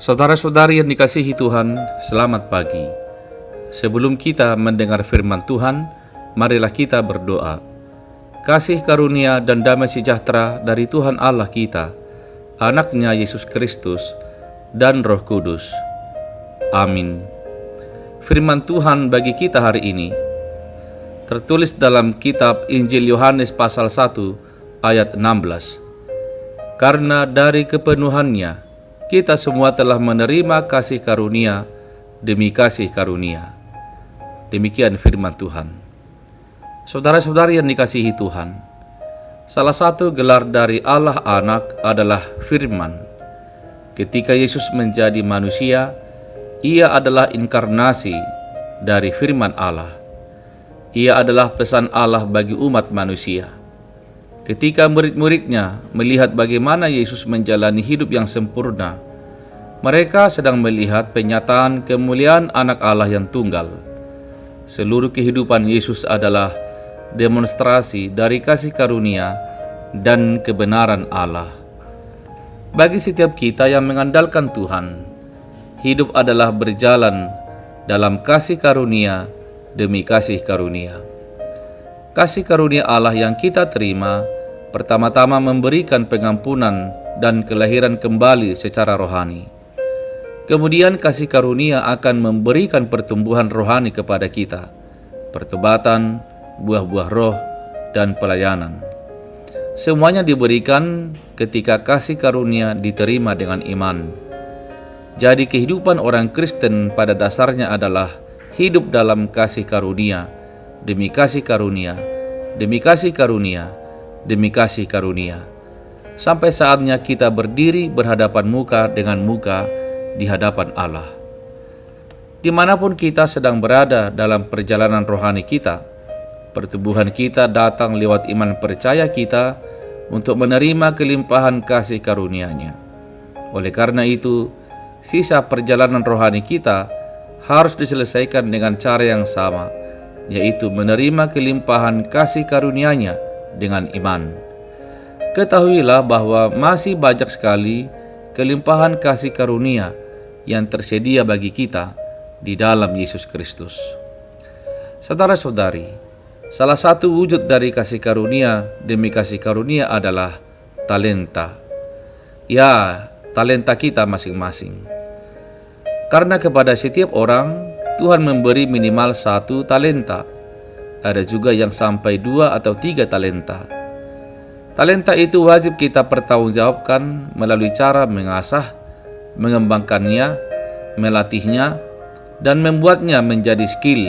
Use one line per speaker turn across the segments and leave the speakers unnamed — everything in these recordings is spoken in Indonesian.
Saudara-saudari yang dikasihi Tuhan, selamat pagi. Sebelum kita mendengar firman Tuhan, marilah kita berdoa. Kasih karunia dan damai sejahtera dari Tuhan Allah kita, Anaknya Yesus Kristus, dan Roh Kudus. Amin. Firman Tuhan bagi kita hari ini tertulis dalam kitab Injil Yohanes pasal 1 ayat 16. Karena dari kepenuhannya kita semua telah menerima kasih karunia demi kasih karunia. Demikian firman Tuhan. Saudara-saudari yang dikasihi Tuhan, salah satu gelar dari Allah Anak adalah firman. Ketika Yesus menjadi manusia, Ia adalah inkarnasi dari firman Allah. Ia adalah pesan Allah bagi umat manusia. Ketika murid-muridnya melihat bagaimana Yesus menjalani hidup yang sempurna, mereka sedang melihat penyataan kemuliaan Anak Allah yang tunggal. Seluruh kehidupan Yesus adalah demonstrasi dari kasih karunia dan kebenaran Allah. Bagi setiap kita yang mengandalkan Tuhan, hidup adalah berjalan dalam kasih karunia demi kasih karunia. Kasih karunia Allah yang kita terima pertama-tama memberikan pengampunan dan kelahiran kembali secara rohani. Kemudian kasih karunia akan memberikan pertumbuhan rohani kepada kita, pertobatan, buah-buah roh, dan pelayanan. Semuanya diberikan ketika kasih karunia diterima dengan iman. Jadi kehidupan orang Kristen pada dasarnya adalah hidup dalam kasih karunia, demi kasih karunia, demi kasih karunia, demi kasih karunia, sampai saatnya kita berdiri berhadapan muka dengan muka di hadapan Allah. Dimanapun kita sedang berada dalam perjalanan rohani kita, pertumbuhan kita datang lewat iman percaya kita untuk menerima kelimpahan kasih karunia-Nya. Oleh karena itu, sisa perjalanan rohani kita harus diselesaikan dengan cara yang sama, yaitu menerima kelimpahan kasih karunia-Nya dengan iman. Ketahuilah bahwa masih banyak sekali kelimpahan kasih karunia yang tersedia bagi kita di dalam Yesus Kristus. Saudara-saudari, salah satu wujud dari kasih karunia demi kasih karunia adalah talenta. Ya, talenta kita masing-masing. Karena kepada setiap orang, Tuhan memberi minimal 1 talenta. Ada juga yang sampai 2 atau 3 talenta. Talenta itu wajib kita pertanggungjawabkan melalui cara mengasah, mengembangkannya, melatihnya, dan membuatnya menjadi skill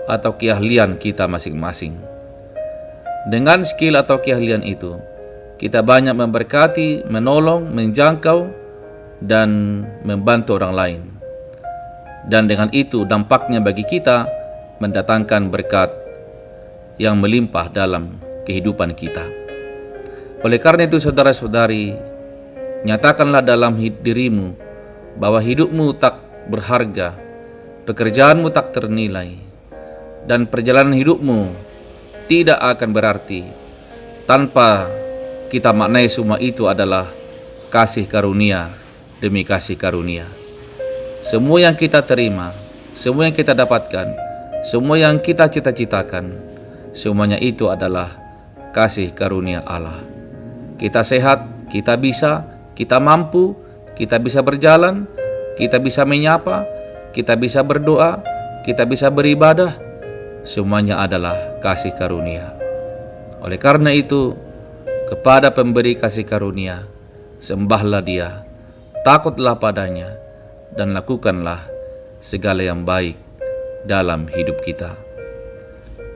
atau keahlian kita masing-masing. Dengan skill atau keahlian itu, kita banyak memberkati, menolong, menjangkau, dan membantu orang lain. Dan dengan itu dampaknya bagi kita mendatangkan berkat yang melimpah dalam kehidupan kita. Oleh karena itu saudara-saudari, nyatakanlah dalam dirimu bahwa hidupmu tak berharga, pekerjaanmu tak ternilai, dan perjalanan hidupmu tidak akan berarti tanpa kita maknai semua itu adalah kasih karunia demi kasih karunia. Semua yang kita terima, semua yang kita dapatkan, semua yang kita cita-citakan, semuanya itu adalah kasih karunia Allah. Kita sehat, kita bisa, kita mampu, kita bisa berjalan, kita bisa menyapa, kita bisa berdoa, kita bisa beribadah. Semuanya adalah kasih karunia. Oleh karena itu, kepada pemberi kasih karunia, sembahlah Dia, takutlah padanya, dan lakukanlah segala yang baik dalam hidup kita.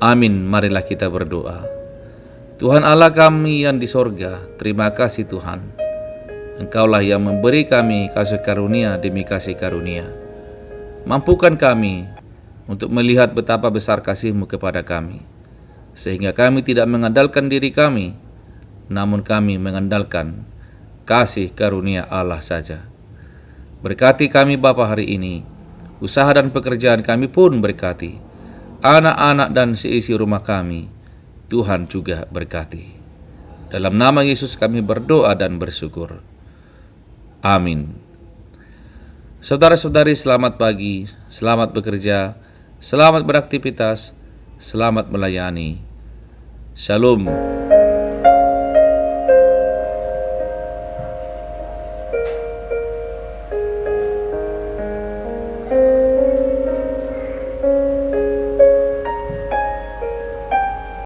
Amin. Marilah kita berdoa. Tuhan Allah kami yang di sorga, terima kasih Tuhan. Engkaulah yang memberi kami kasih karunia demi kasih karunia. Mampukan kami untuk melihat betapa besar kasih-Mu kepada kami, sehingga kami tidak mengandalkan diri kami, namun kami mengandalkan kasih karunia Allah saja. Berkati kami Bapa hari ini, usaha dan pekerjaan kami pun berkati, anak-anak dan seisi rumah kami, Tuhan juga berkati. Dalam nama Yesus kami berdoa dan bersyukur. Amin. Saudara-saudari, selamat pagi, selamat bekerja, selamat beraktivitas, selamat melayani. Shalom.